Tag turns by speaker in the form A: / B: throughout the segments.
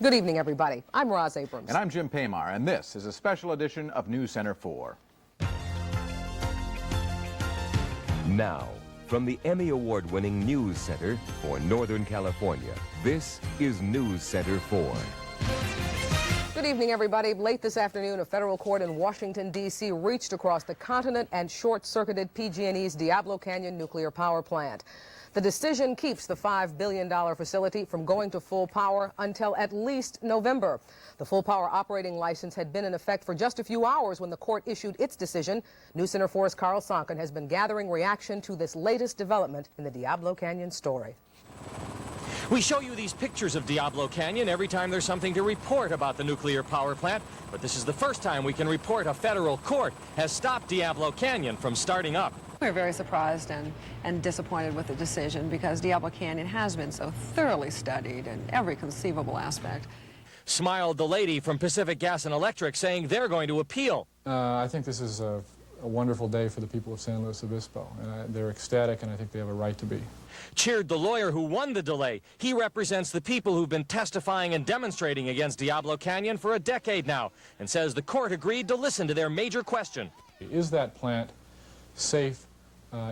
A: Good evening, everybody. I'm Roz Abrams.
B: And I'm Jim Paymar, and this is a special edition of News Center 4.
C: Now, from the Emmy Award-winning News Center for Northern California, this is News Center 4.
A: Good evening, everybody. Late this afternoon, a federal court in Washington, D.C. reached across the continent and short-circuited PG&E's Diablo Canyon nuclear power plant. The decision keeps the $5 billion facility from going to full power until at least November. The full power operating license had been in effect for just a few hours when the court issued its decision. News Center 4's Karl Sonkin has been gathering reaction to this latest development in the Diablo Canyon story.
D: We show you these pictures of Diablo Canyon every time there's something to report about the nuclear power plant, but this is the first time we can report a federal court has stopped Diablo Canyon from starting up.
E: We're very surprised and disappointed with the decision because Diablo Canyon has been so thoroughly studied in every conceivable aspect.
D: Smiled the lady from Pacific Gas and Electric, saying they're going to appeal.
F: I think this is a wonderful day for the people of San Luis Obispo, and they're ecstatic, and I think they have a right to be.
D: Cheered the lawyer who won the delay. He represents the people who've been testifying and demonstrating against Diablo Canyon for a decade now, and says the court agreed to listen to their major question.
F: Is that plant safe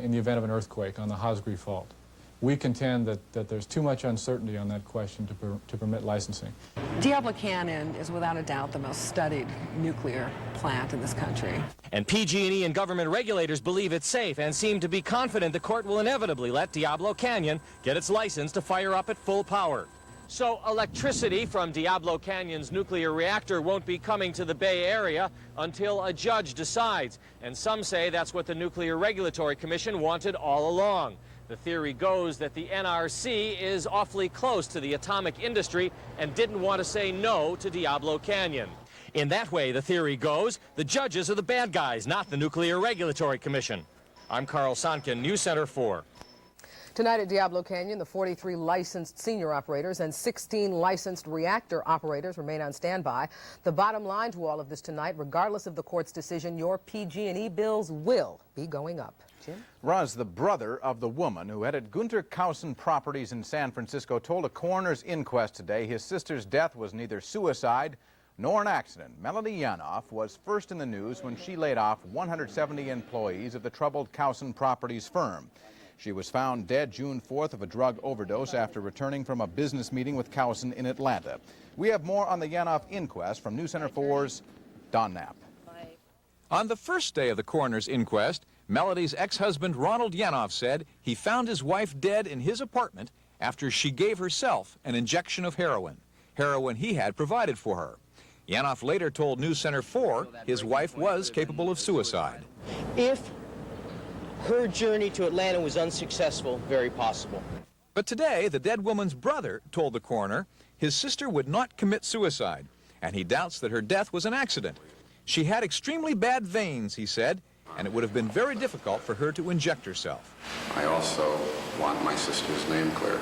F: in the event of an earthquake on the Haussen fault? We contend that there's too much uncertainty on that question to permit licensing.
E: Diablo Canyon is without a doubt the most studied nuclear plant in this country.
D: And PG&E and government regulators believe it's safe and seem to be confident the court will inevitably let Diablo Canyon get its license to fire up at full power. So electricity from Diablo Canyon's nuclear reactor won't be coming to the Bay Area until a judge decides. And some say that's what the Nuclear Regulatory Commission wanted all along. The theory goes that the NRC is awfully close to the atomic industry and didn't want to say no to Diablo Canyon. In that way, the theory goes, the judges are the bad guys, not the Nuclear Regulatory Commission. I'm Karl Sonkin, News Center 4.
A: Tonight at Diablo Canyon, the 43 licensed senior operators and 16 licensed reactor operators remain on standby. The bottom line to all of this tonight, regardless of the court's decision, your PG&E bills will be going up. Jim?
B: Roz, the brother of the woman who headed Gunter Haussen Properties in San Francisco, told a coroner's inquest today his sister's death was neither suicide nor an accident. Melody Yanoff was first in the news when she laid off 170 employees of the troubled Haussen Properties firm. She was found dead June 4th of a drug overdose after returning from a business meeting with Haussen in Atlanta. We have more on the Yanoff inquest from News Center 4's Don Knapp.
G: On the first day of the coroner's inquest, Melody's ex-husband Ronald Yanoff said he found his wife dead in his apartment after she gave herself an injection of heroin he had provided for her. Yanoff later told News Center 4 his wife was capable of suicide.
H: If her journey to Atlanta was unsuccessful, very possible.
G: But today, the dead woman's brother told the coroner his sister would not commit suicide, and he doubts that her death was an accident. She had extremely bad veins, he said, and it would have been very difficult for her to inject herself.
I: I also want my sister's name clear.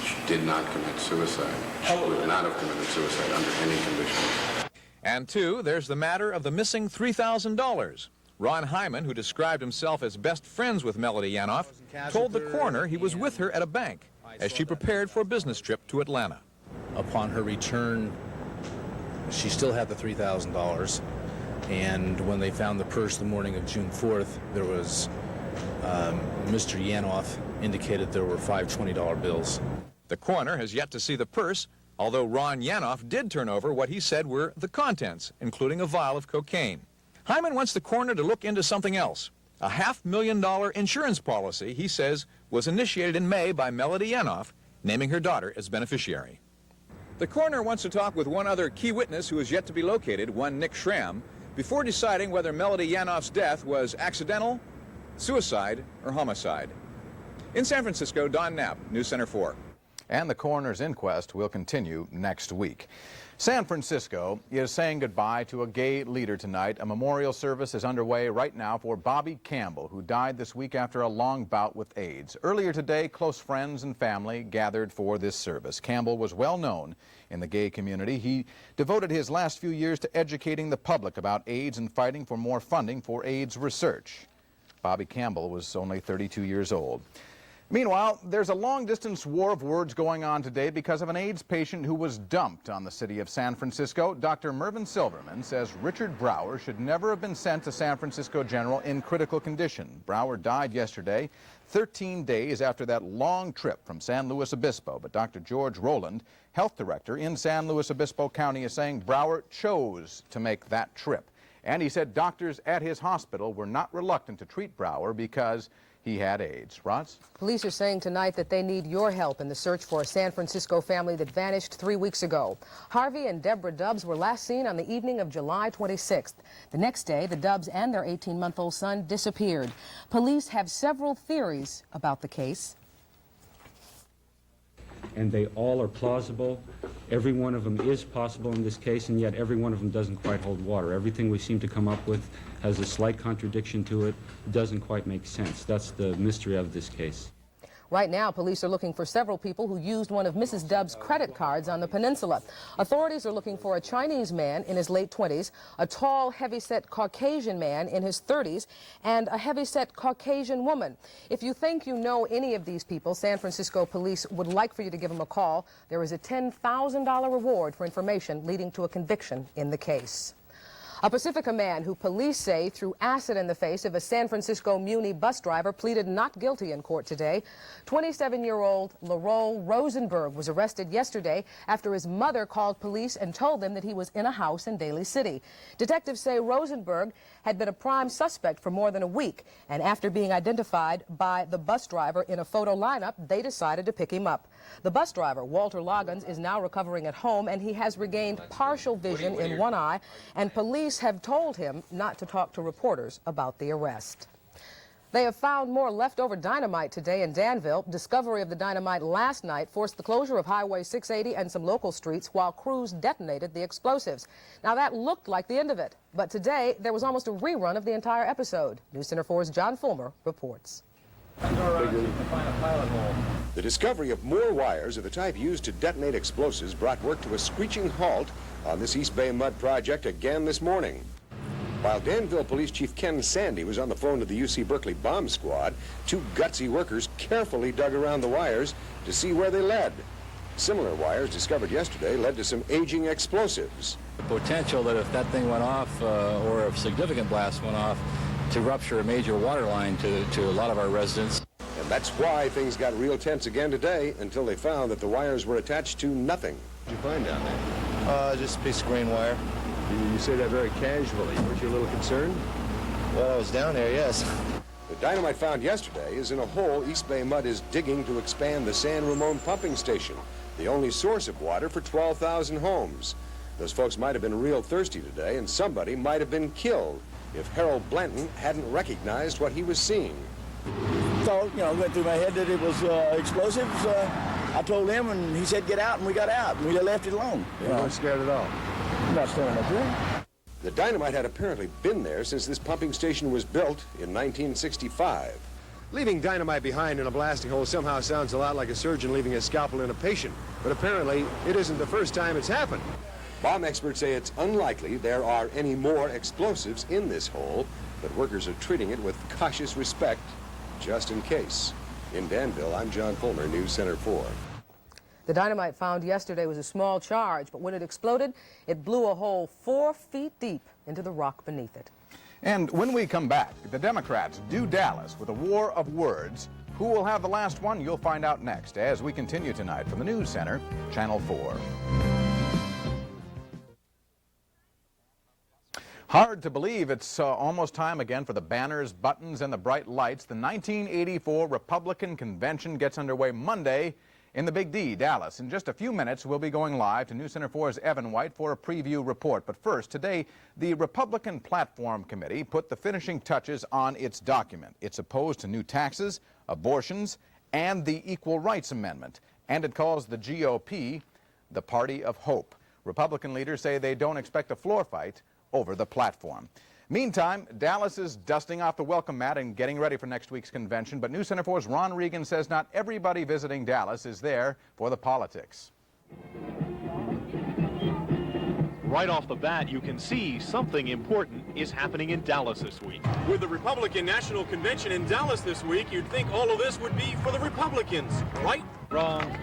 I: She did not commit suicide. She would not have committed suicide under any conditions.
G: And two, there's the matter of the missing $3,000. Ron Hyman, who described himself as best friends with Melody Yanoff, told the coroner he was with her at a bank as she prepared for a business trip to Atlanta.
J: Upon her return, she still had the $3,000, and when they found the purse the morning of June 4th, there was Mr. Yanoff indicated there were 5 $20 bills.
G: The coroner has yet to see the purse, although Ron Yanoff did turn over what he said were the contents, including a vial of cocaine. Hyman wants the coroner to look into something else. A $500,000 insurance policy, he says, was initiated in May by Melody Yanoff, naming her daughter as beneficiary. The coroner wants to talk with one other key witness who is yet to be located, one Nick Schramm, before deciding whether Melody Yanoff's death was accidental, suicide, or homicide. In San Francisco, Don Knapp, News Center 4.
B: And the coroner's inquest will continue next week. San Francisco is saying goodbye to a gay leader tonight. A memorial service is underway right now for Bobby Campbell, who died this week after a long bout with AIDS. Earlier today, close friends and family gathered for this service. Campbell was well known in the gay community. He devoted his last few years to educating the public about AIDS and fighting for more funding for AIDS research. Bobby Campbell was only 32 years old. Meanwhile, there's a long-distance war of words going on today because of an AIDS patient who was dumped on the city of San Francisco. Dr. Mervyn Silverman says Richard Brower should never have been sent to San Francisco General in critical condition. Brower died yesterday, 13 days after that long trip from San Luis Obispo. But Dr. George Rowland, health director in San Luis Obispo County, is saying Brower chose to make that trip. And he said doctors at his hospital were not reluctant to treat Brower because he had AIDS. Roz?
A: Police are saying tonight that they need your help in the search for a San Francisco family that vanished 3 weeks ago. Harvey and Deborah Dubs were last seen on the evening of July 26th. The next day, the Dubs and their 18-month-old son disappeared. Police have several theories about the case.
K: And they all are plausible. Every one of them is possible in this case, and yet every one of them doesn't quite hold water. Everything we seem to come up with has a slight contradiction to it, doesn't quite make sense. That's the mystery of this case.
A: Right now, police are looking for several people who used one of Mrs. Dubs' credit cards on the peninsula. Authorities are looking for a Chinese man in his late 20s, a tall, heavy-set Caucasian man in his 30s, and a heavy-set Caucasian woman. If you think you know any of these people, San Francisco police would like for you to give them a call. There is a $10,000 reward for information leading to a conviction in the case. A Pacifica man who police say threw acid in the face of a San Francisco MUNI bus driver pleaded not guilty in court today. 27-year-old Larol Rosenberg was arrested yesterday after his mother called police and told them that he was in a house in Daly City. Detectives say Rosenberg had been a prime suspect for more than a week, and after being identified by the bus driver in a photo lineup, they decided to pick him up. The bus driver, Walter Loggins, is now recovering at home, and he has regained partial vision in one eye, and police have told him not to talk to reporters about the arrest. They have found more leftover dynamite today in Danville. Discovery of the dynamite last night forced the closure of Highway 680 and some local streets while crews detonated the explosives. Now, that looked like the end of it, but today there was almost a rerun of the entire episode. News Center 4's John Fullmer reports.
L: The discovery of more wires of the type used to detonate explosives brought work to a screeching halt on this East Bay mud project again this morning. While Danville Police Chief Ken Sandy was on the phone to the UC Berkeley bomb squad, two gutsy workers carefully dug around the wires to see where they led. Similar wires discovered yesterday led to some aging explosives.
M: The potential that if that thing went off, or if significant blast went off, to rupture a major water line to a lot of our residents.
L: And that's why things got real tense again today until they found that the wires were attached to nothing.
N: What did you find down there? Just a piece of green wire.
L: You say that very casually. Weren't you a little concerned?
N: Well, I was down there, yes.
L: The dynamite found yesterday is in a hole East Bay Mud is digging to expand the San Ramon pumping station, the only source of water for 12,000 homes. Those folks might have been real thirsty today, and somebody might have been killed if Harold Blanton hadn't recognized what he was seeing.
O: Thought, went through my head that it was explosives. I told him, and he said, get out, and we got out, and we left it alone.
L: You weren't scared at all?
O: Not standing up here.
L: The dynamite had apparently been there since this pumping station was built in 1965. Leaving dynamite behind in a blasting hole somehow sounds a lot like a surgeon leaving a scalpel in a patient, but apparently it isn't the first time it's happened. Bomb experts say it's unlikely there are any more explosives in this hole, but workers are treating it with cautious respect, just in case. In Danville, I'm John Fullmer, News Center 4.
A: The dynamite found yesterday was a small charge, but when it exploded, it blew a hole 4 feet deep into the rock beneath it.
B: And when we come back, the Democrats do Dallas with a war of words. Who will have the last one? You'll find out next as we continue tonight from the News Center, Channel 4. Hard to believe it's almost time again for the banners, buttons, and the bright lights. The 1984 Republican Convention gets underway Monday in the Big D, Dallas. In just a few minutes, we'll be going live to News Center 4's Evan White for a preview report. But first, today, the Republican Platform Committee put the finishing touches on its document. It's opposed to new taxes, abortions, and the Equal Rights Amendment. And it calls the GOP the party of hope. Republican leaders say they don't expect a floor fight over the platform. Meantime, Dallas is dusting off the welcome mat and getting ready for next week's convention, but News Center 4's Ron Regan says not everybody visiting Dallas is there for the politics.
P: right off the bat, you can see something important is happening in Dallas this week.
Q: With the Republican National Convention in Dallas this week, you'd think all of this would be for the Republicans, right?
P: Wrong.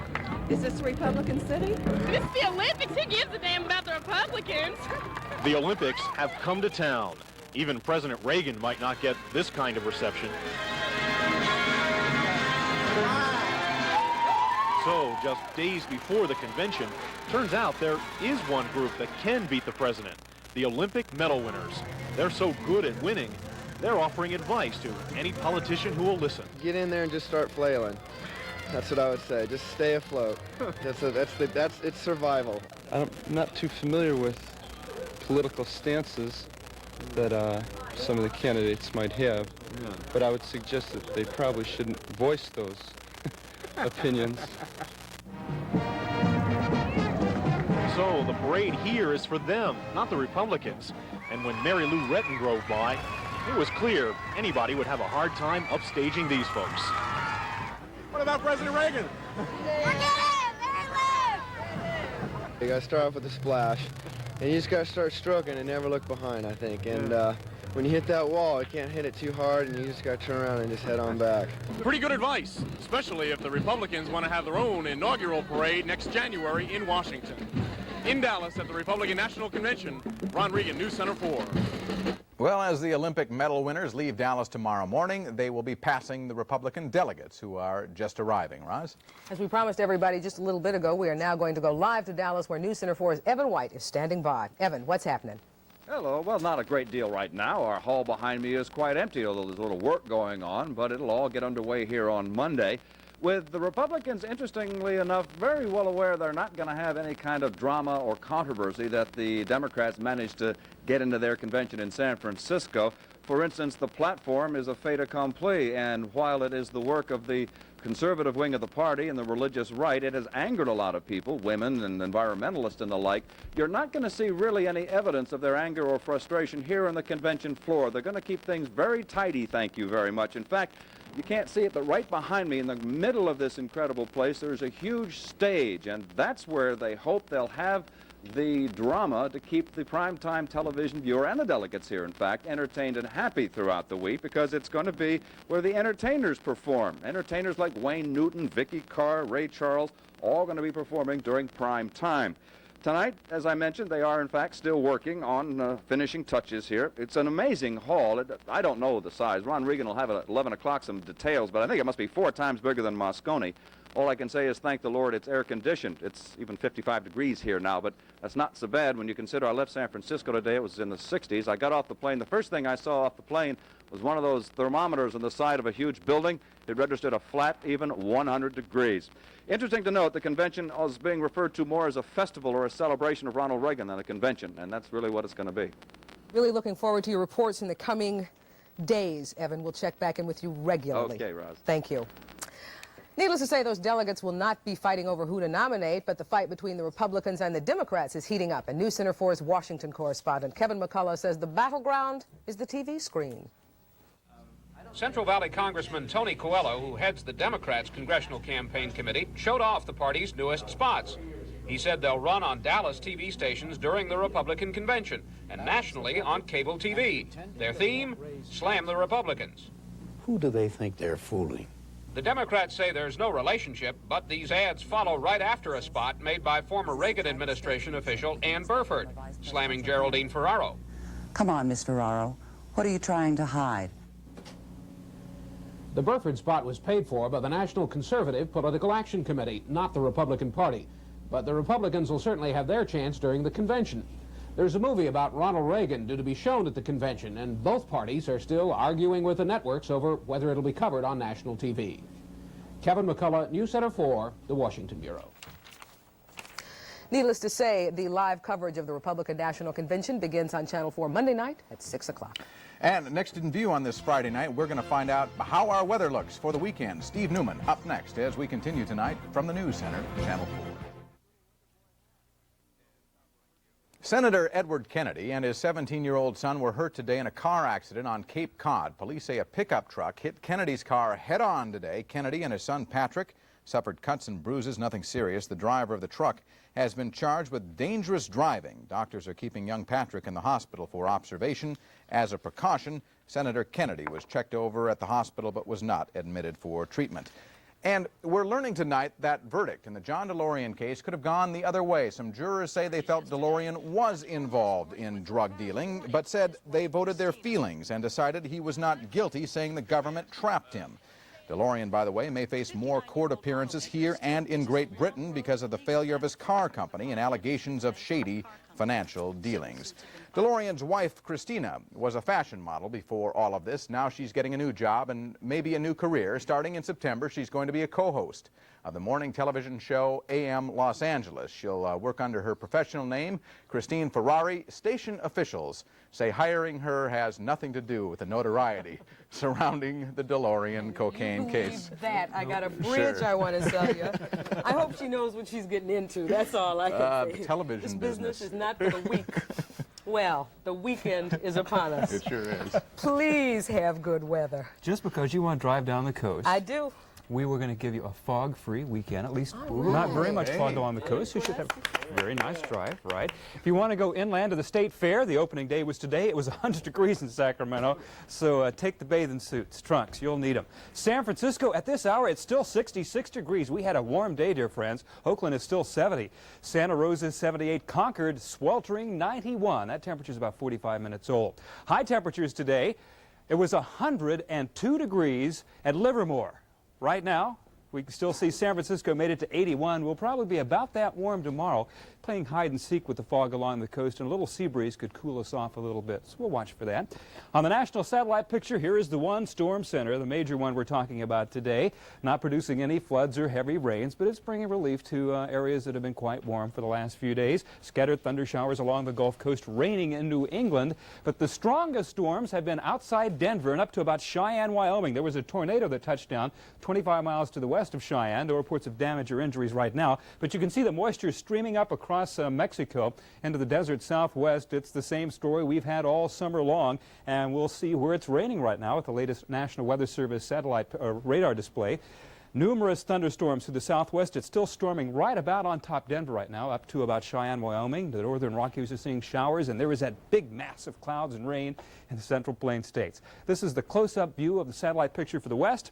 R: Is this a Republican city?
S: This is the Olympics. Who gives a damn about the Republicans?
P: The Olympics have come to town. Even President Reagan might not get this kind of reception. So, just days before the convention, turns out there is one group that can beat the president, the Olympic medal winners. They're so good at winning, they're offering advice to any politician who will listen.
T: Get in there and just start flailing. That's what I would say. Just stay afloat. It's survival.
U: I'm not too familiar with political stances that some of the candidates might have, but I would suggest that they probably shouldn't voice those opinions.
P: So the parade here is for them, not the Republicans. And when Mary Lou Retton drove by, it was clear anybody would have a hard time upstaging these folks.
Q: What about President Reagan?
T: You gotta start off with a splash, and you just gotta start stroking and never look behind, I think. And when you hit that wall, you can't hit it too hard, and you just gotta turn around and just head on back.
Q: Pretty good advice, especially if the Republicans want to have their own inaugural parade next January in Washington. In Dallas at the Republican National Convention, Ron Regan, News Center 4.
B: Well, as the Olympic medal winners leave Dallas tomorrow morning, they will be passing the Republican delegates who are just arriving. Roz?
A: As we promised everybody just a little bit ago, we are now going to go live to Dallas, where News Center 4's Evan White is standing by. Evan, what's happening?
V: Hello. Well, not a great deal right now. Our hall behind me is quite empty, although there's a little work going on, but it'll all get underway here on Monday. With the Republicans, interestingly enough, very well aware they're not going to have any kind of drama or controversy that the Democrats managed to get into their convention in San Francisco. For instance, the platform is a fait accompli, and while it is the work of the conservative wing of the party and the religious right, it has angered a lot of people, women and environmentalists and the like. You're not going to see really any evidence of their anger or frustration here on the convention floor. They're going to keep things very tidy, thank you very much. In fact, you can't see it, but right behind me in the middle of this incredible place, there's a huge stage, and that's where they hope they'll have the drama to keep the primetime television viewer and the delegates here, in fact, entertained and happy throughout the week, because it's going to be where the entertainers perform. Entertainers like Wayne Newton, Vicky Carr, Ray Charles, all going to be performing during prime time. Tonight, as I mentioned, they are, in fact, still working on finishing touches here. It's an amazing hall. I don't know the size. Ron Regan will have at 11 o'clock some details, but I think it must be 4 times bigger than Moscone. All I can say is thank the Lord it's air-conditioned. It's even 55 degrees here now, but that's not so bad when you consider I left San Francisco today. It was in the 60s. I got off the plane. The first thing I saw off the plane was one of those thermometers on the side of a huge building. It registered a flat, even 100 degrees. Interesting to note, the convention is being referred to more as a festival or a celebration of Ronald Reagan than a convention, and that's really what it's going to be.
A: Really looking forward to your reports in the coming days, Evan. We'll check back in with you regularly.
V: Okay, Roz.
A: Thank you. Needless to say, those delegates will not be fighting over who to nominate, but the fight between the Republicans and the Democrats is heating up. And News Center 4's Washington correspondent Kevin McCullough says the battleground is the TV screen.
W: Central Valley Congressman Tony Coelho, who heads the Democrats' Congressional Campaign Committee, showed off the party's newest spots. He said they'll run on Dallas TV stations during the Republican convention and nationally on cable TV. Their theme, Slam the Republicans.
X: Who do they think they're fooling?
W: The Democrats say there's no relationship, but these ads follow right after a spot made by former Reagan administration official Ann Burford, slamming Geraldine Ferraro.
Y: Come on, Miss Ferraro. What are you trying to hide?
W: The Burford spot was paid for by the National Conservative Political Action Committee, not the Republican Party. But the Republicans will certainly have their chance during the convention. There's a movie about Ronald Reagan due to be shown at the convention, and both parties are still arguing with the networks over whether it'll be covered on national TV. Kevin McCullough, News Center 4, the Washington Bureau.
A: Needless to say, the live coverage of the Republican National Convention begins on Channel 4 Monday night at 6 o'clock.
B: And next in view on this Friday night, we're going to find out how our weather looks for the weekend. Steve Newman up next as we continue tonight from the News Center, Channel 4. Senator Edward Kennedy and his 17-year-old son were hurt today in a car accident on Cape Cod. Police say a pickup truck hit Kennedy's car head-on today. Kennedy and his son Patrick suffered cuts and bruises, nothing serious. The driver of the truck has been charged with dangerous driving. Doctors are keeping young Patrick in the hospital for observation. As a precaution, Senator Kennedy was checked over at the hospital but was not admitted for treatment. And we're learning tonight that verdict in the John DeLorean case could have gone the other way. Some jurors say they felt DeLorean was involved in drug dealing, but said they voted their feelings and decided he was not guilty, saying the government trapped him. DeLorean, by the way, may face more court appearances here and in Great Britain because of the failure of his car company and allegations of shady financial dealings. DeLorean's wife, Christina, was a fashion model before all of this. Now she's getting a new job and maybe a new career. Starting in September, she's going to be a co-host of the morning television show AM Los Angeles. She'll work under her professional name, Christine Ferrari. Station officials say hiring her has nothing to do with the notoriety surrounding the DeLorean cocaine case.
A: That I got a bridge I want to sell you. I hope she knows what she's getting into. That's all I can say.
B: Television
A: This business is not for the weak. Well, the weekend is upon us.
B: It sure is.
A: Please have good weather.
C: Just because you want to drive down the coast.
A: I do.
C: We were going to give you a fog-free weekend, at least not very much fog along the coast. You should have a very nice drive, right? If you want to go inland to the State Fair, the opening day was today. It was 100 degrees in Sacramento, so take the bathing suits, trunks, you'll need them. San Francisco, at this hour, it's still 66 degrees. We had a warm day, dear friends. Oakland is still 70. Santa Rosa, 78. Concord, sweltering, 91. That temperature is about 45 minutes old. High temperatures today, it was 102 degrees at Livermore. Right now, we can still see San Francisco made it to 81. We'll probably be about that warm tomorrow, playing hide and seek with the fog along the coast, and a little sea breeze could cool us off a little bit. So we'll watch for that. On the national satellite picture, here is the one storm center, the major one we're talking about today. Not producing any floods or heavy rains, but it's bringing relief to areas that have been quite warm for the last few days. Scattered thunder showers along the Gulf Coast, raining in New England. But the strongest storms have been outside Denver and up to about Cheyenne, Wyoming. There was a tornado that touched down 25 miles to the west of Cheyenne. No reports of damage or injuries right now, but you can see the moisture streaming up across Mexico into the desert southwest. It's the same story we've had all summer long, and we'll see where it's raining right now with the latest National Weather Service satellite radar display. Numerous thunderstorms to the southwest. It's still storming right about on top Denver right now, up to about Cheyenne, Wyoming. The northern Rockies are seeing showers, and there is that big mass of clouds and rain in the Central Plains states. This is the close-up view of the satellite picture for the west.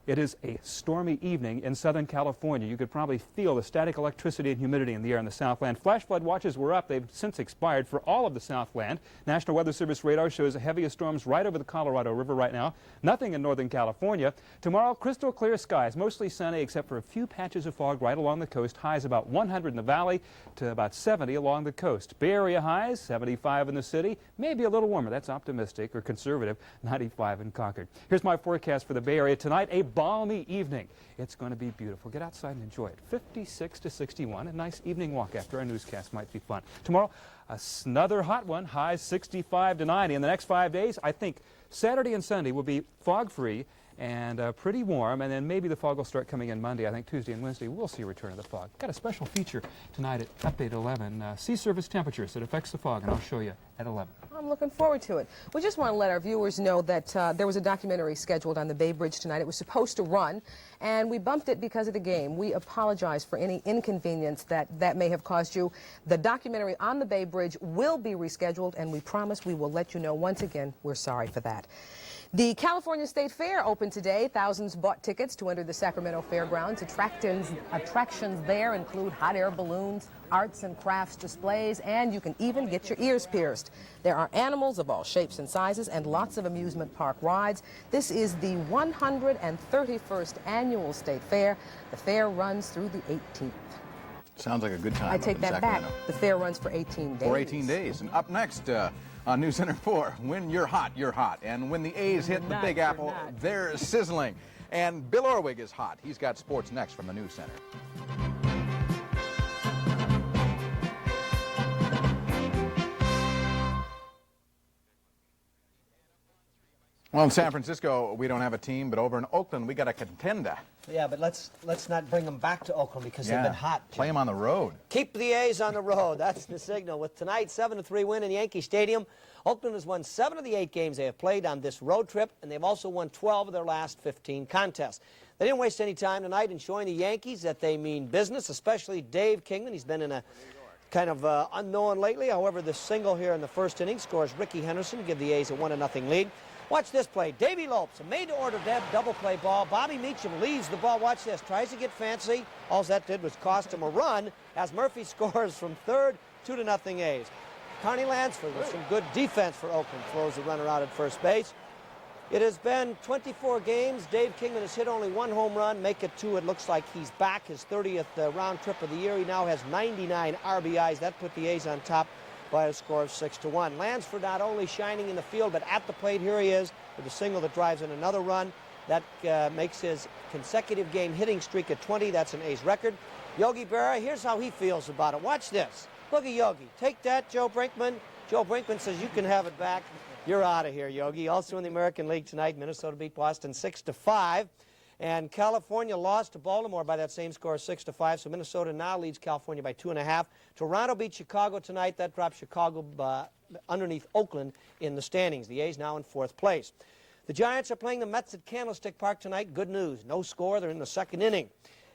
C: It is a stormy evening in Southern California. You could probably feel the static electricity and humidity in the air in the Southland. Flash flood watches were up. They've since expired for all of the Southland. National Weather Service radar shows the heaviest storms right over the Colorado River right now. Nothing in Northern California. Tomorrow, crystal clear skies, mostly sunny except for a few patches of fog right along the coast. Highs about 100 in the valley to about 70 along the coast. Bay Area highs, 75 in the city. Maybe a little warmer. That's optimistic or conservative. 95 in Concord. Here's my forecast for the Bay Area tonight. A balmy evening. It's going to be beautiful. Get outside and enjoy it. 56 to 61. A nice evening walk after our newscast might be fun. Tomorrow, another hot one. Highs 65 to 90. In the next 5 days, I think Saturday and Sunday will be fog-free and pretty warm, and then maybe the fog will start coming in Monday. I think Tuesday and Wednesday we'll see a return of the fog. Got a special feature tonight at Update 11, sea surface temperatures that affects the fog, and I'll show you at 11.
A: I'm looking forward to it. We just want to let our viewers know that there was a documentary scheduled on the Bay Bridge tonight. It was supposed to run, and we bumped it because of the game. We apologize for any inconvenience that may have caused you. The documentary on the Bay Bridge will be rescheduled, and we promise we will let you know. Once again, we're sorry for that. The California State Fair opened today. Thousands bought tickets to enter the Sacramento Fairgrounds. Attractions there include hot air balloons, arts and crafts displays, and you can even get your ears pierced. There are animals of all shapes and sizes and lots of amusement park rides. This is the 131st Annual State Fair. The fair runs through the 18th.
B: Sounds like a good time.
A: I take that back. The fair runs for 18 days.
B: For 18 days. And up next on News Center 4, when you're hot, you're hot. And when the A's hit the Big Apple, they're sizzling. And Bill Orwig is hot. He's got sports next from the News Center. Well, in San Francisco, we don't have a team, but over in Oakland, we got a contender.
D: Yeah, but let's not bring them back to Oakland because they've been hot.
B: Play them on the road.
D: Keep the A's on the road. That's the signal. With tonight's 7-3 win in Yankee Stadium, Oakland has won 7 of the 8 games they have played on this road trip, and they've also won 12 of their last 15 contests. They didn't waste any time tonight in showing the Yankees that they mean business, especially Dave Kingman. He's been in a kind of unknown lately. However, the single here in the first inning scores Ricky Henderson, give the A's a 1-0 lead. Watch this play. Davey Lopes, a made-to-order double play ball. Bobby Meacham leaves the ball. Watch this. Tries to get fancy. All that did was cost him a run as Murphy scores from third, 2-0 A's. Carney Lansford with some good defense for Oakland throws the runner out at first base. It has been 24 games. Dave Kingman has hit only 1 home run, make it 2. It looks like he's back, his 30th round trip of the year. He now has 99 RBIs. That put the A's on top by a score of 6-1. Lansford not only shining in the field, but at the plate. Here he is with a single that drives in another run. That makes his consecutive game hitting streak at 20. That's an A's record. Yogi Berra, here's how he feels about it. Watch this. Look at Yogi. Take that, Joe Brinkman. Joe Brinkman says you can have it back. You're out of here, Yogi. Also in the American League tonight, Minnesota beat Boston 6-5. And California lost to Baltimore by that same score, 6-5. So Minnesota now leads California by 2.5. Toronto beat Chicago tonight. That drops Chicago underneath Oakland in the standings. The A's now in 4th place. The Giants are playing the Mets at Candlestick Park tonight. Good news. No score. They're in the 2nd inning.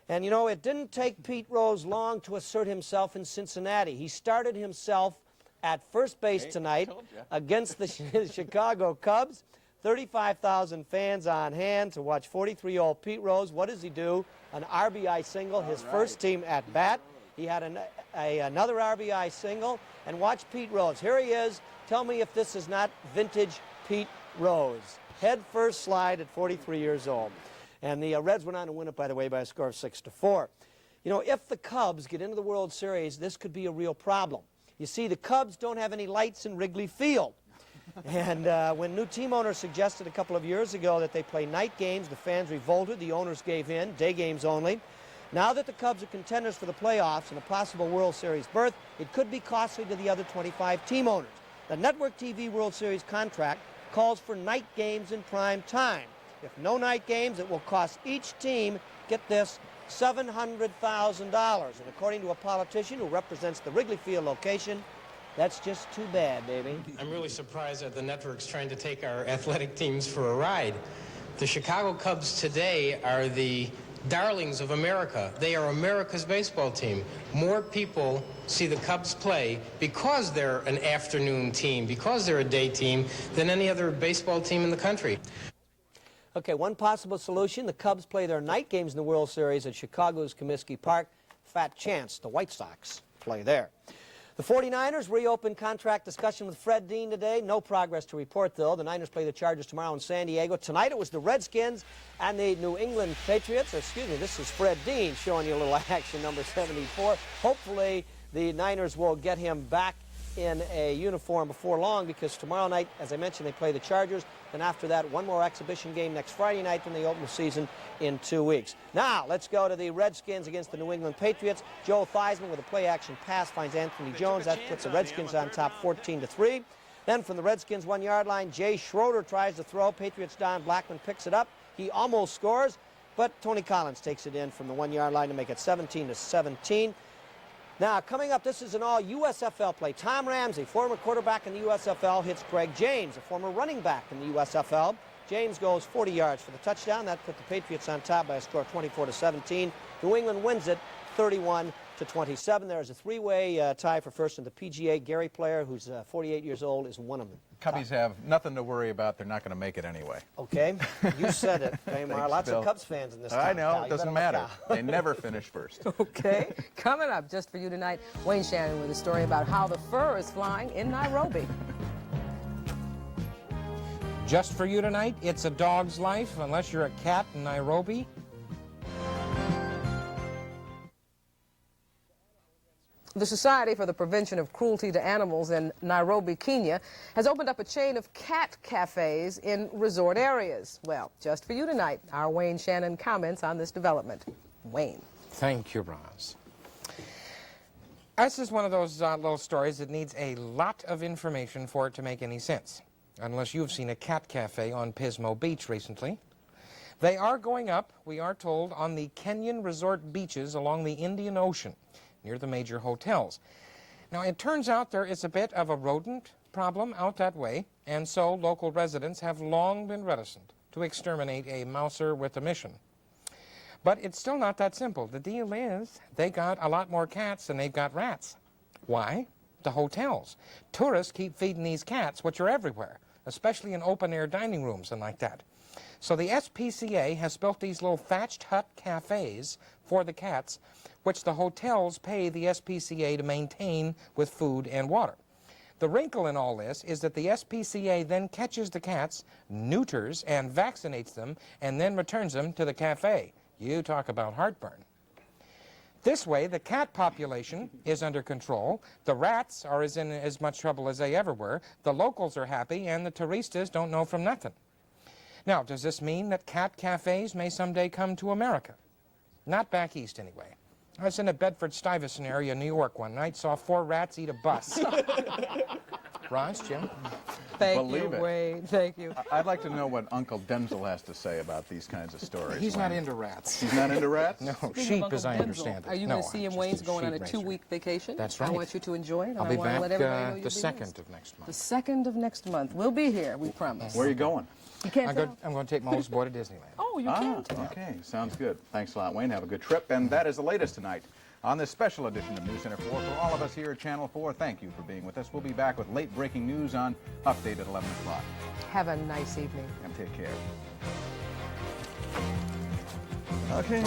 D: And, you know, it didn't take Pete Rose long to assert himself in Cincinnati. He started himself at first base tonight against the Chicago Cubs. 35,000 fans on hand to watch 43-year-old Pete Rose. What does he do? An RBI single, his first team at bat. He had another RBI single. And watch Pete Rose. Here he is. Tell me if this is not vintage Pete Rose. Head first slide at 43 years old. And the Reds went on to win it, by the way, by a score of 6-4. You know, if the Cubs get into the World Series, this could be a real problem. You see, the Cubs don't have any lights in Wrigley Field. And when new team owners suggested a couple of years ago that they play night games, the fans revolted. The owners gave in, day games only. Now that the Cubs are contenders for the playoffs and a possible World Series berth, it could be costly to the other 25 team owners. The Network TV World Series contract calls for night games in prime time. If no night games, it will cost each team, get this, $700,000. And according to a politician who represents the Wrigley Field location, that's just too bad, baby.
E: I'm really surprised that the network's trying to take our athletic teams for a ride. The Chicago Cubs today are the darlings of America. They are America's baseball team. More people see the Cubs play because they're an afternoon team, because they're a day team, than any other baseball team in the country.
D: Okay, one possible solution, the Cubs play their night games in the World Series at Chicago's Comiskey Park. Fat chance the White Sox play there. The 49ers reopened contract discussion with Fred Dean today. No progress to report, though. The Niners play the Chargers tomorrow in San Diego. Tonight it was the Redskins and the New England Patriots. Excuse me, this is Fred Dean showing you a little action, number 74. Hopefully the Niners will get him back in a uniform before long, because tomorrow night, as I mentioned, they play the Chargers. Then after that, one more exhibition game next Friday night, then they open the season in 2 weeks. Now, let's go to the Redskins against the New England Patriots. Joe Theismann with a play-action pass finds Anthony Jones. That puts the Redskins on top 14-3. Then from the Redskins' 1-yard line, Jay Schroeder tries to throw. Patriots Don Blackman picks it up. He almost scores, but Tony Collins takes it in from the 1-yard line to make it 17-17. Now, coming up, this is an all-USFL play. Tom Ramsey, former quarterback in the USFL, hits Greg James, a former running back in the USFL. James goes 40 yards for the touchdown. That put the Patriots on top by a score of 24-17. New England wins it 31-27. There is a 3-way tie for first in the PGA. Gary Player, who's 48 years old, is one of them.
B: Cubbies have nothing to worry about. They're not going to make it anyway.
D: Okay. You said it, Paymar. Lots of Cubs fans in this town.
B: I know. It doesn't matter. They never finish first.
A: Okay. Coming up just for you tonight, Wayne Shannon with a story about how the fur is flying in Nairobi.
F: Just for you tonight, it's a dog's life, unless you're a cat in Nairobi.
A: The Society for the Prevention of Cruelty to Animals in Nairobi, Kenya, has opened up a chain of cat cafes in resort areas. Well, just for you tonight, our Wayne Shannon comments on this development. Wayne.
F: Thank you, Roz. This is one of those little stories that needs a lot of information for it to make any sense, unless you've seen a cat cafe on Pismo Beach recently. They are going up, we are told, on the Kenyan resort beaches along the Indian Ocean, near the major hotels. Now, it turns out there is a bit of a rodent problem out that way, and so local residents have long been reticent to exterminate a mouser with a mission. But it's still not that simple. The deal is they got a lot more cats than they've got rats. Why? The hotels. Tourists keep feeding these cats, which are everywhere, especially in open-air dining rooms and like that. So the SPCA has built these little thatched hut cafes for the cats, which the hotels pay the SPCA to maintain with food and water. The wrinkle in all this is that the SPCA then catches the cats, neuters and vaccinates them, and then returns them to the cafe. You talk about heartburn. This way, the cat population is under control, the rats are in as much trouble as they ever were, the locals are happy, and the turistas don't know from nothing. Now, does this mean that cat cafes may someday come to America? Not back east, anyway. I was in a Bedford-Stuyvesant area, New York, one night, saw 4 rats eat a bus. Ross, Jim?
A: Thank you, Wade. Thank you.
B: I'd like to know what Uncle Denzel has to say about these kinds of stories.
F: He's not into rats.
B: He's not into rats?
F: No,
A: Speaking
F: sheep,
A: of Uncle
F: as I
A: Denzel,
F: understand it.
A: Are you
F: no,
A: going to see him? Wayne's going on a 2-week vacation.
F: That's right.
A: I want you to enjoy it. And
F: I'll
A: I
F: be
A: want to
F: back
A: let everybody know
F: the
A: you'll
F: 2nd of next month.
A: The 2nd of next month. We'll be here, we promise.
B: Where are you going?
A: You can't tell.
F: I'm going to take my oldest boy to Disneyland.
A: Oh, you can't tell.
B: Okay, sounds good. Thanks a lot, Wayne. Have a good trip. And that is the latest tonight on this special edition of News Center 4. For all of us here at Channel 4, thank you for being with us. We'll be back with late breaking news on Update at 11 o'clock.
A: Have a nice evening.
B: And take care. Okay.